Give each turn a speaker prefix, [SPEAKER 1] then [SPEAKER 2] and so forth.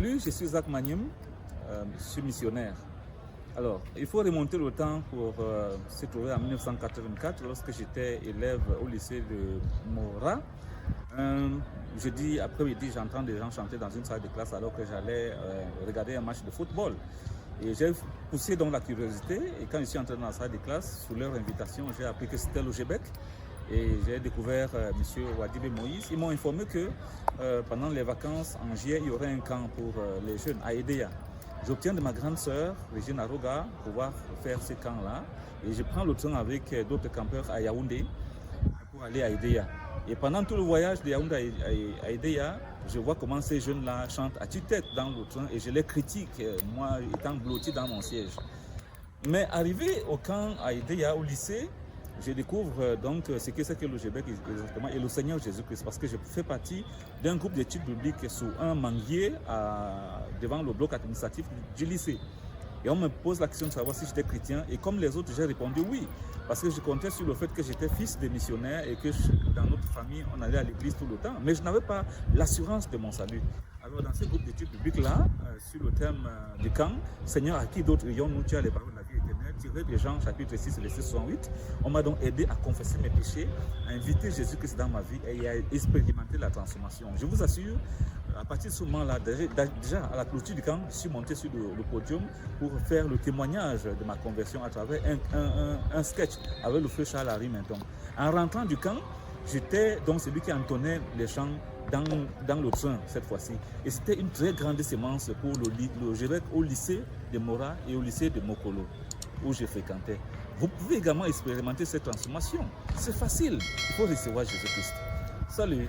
[SPEAKER 1] Salut, je suis Zach Magnem, je suis missionnaire. Alors, il faut remonter le temps pour se trouver en 1984 lorsque j'étais élève au lycée de Mora. Jeudi après-midi, j'entends des gens chanter dans une salle de classe alors que j'allais regarder un match de football. Et j'ai poussé donc la curiosité et quand je suis entré dans la salle de classe, sous leur invitation, j'ai appris que c'était l'Ogebec. Et j'ai découvert M. Wadibé Moïse. Ils m'ont informé que pendant les vacances en juillet, il y aurait un camp pour les jeunes à Edea. J'obtiens de ma grande sœur, Régine Aroga, pour pouvoir faire ce camp-là. Et je prends le train avec d'autres campeurs à Yaoundé pour aller à Edea. Et pendant tout le voyage de Yaoundé à Edea, je vois comment ces jeunes-là chantent à tue-tête dans le train et je les critique, moi étant blotti dans mon siège. Mais arrivé au camp à Edea, au lycée, je découvre donc ce que c'est que le Québec exactement et le Seigneur Jésus-Christ parce que je fais partie d'un groupe d'études bibliques sous un manguier devant le bloc administratif du lycée. Et on me pose la question de savoir si j'étais chrétien et comme les autres, j'ai répondu oui parce que je comptais sur le fait que j'étais fils de missionnaire et que dans notre famille, on allait à l'église tout le temps. Mais je n'avais pas l'assurance de mon salut. Alors dans ce groupe d'études bibliques-là, sur le thème du camp, Seigneur, à qui d'autre irons-nous, tu as les paroles de la vie éternelle, tiré de Jean chapitre 6, verset 68. On m'a donc aidé à confesser mes péchés, à inviter Jésus-Christ dans ma vie et à expérimenter la transformation. Je vous assure, à partir de ce moment-là, déjà à la clôture du camp, je suis monté sur le podium pour faire le témoignage de ma conversion à travers un sketch avec le feu Charles Harry maintenant. En rentrant du camp, j'étais donc celui qui entonnait les chants dans le train cette fois-ci. Et c'était une très grande sémence pour le Québec au lycée de Mora et au lycée de Mokolo où je fréquentais. Vous pouvez également expérimenter cette transformation. C'est facile. Il faut recevoir Jésus-Christ. Salut.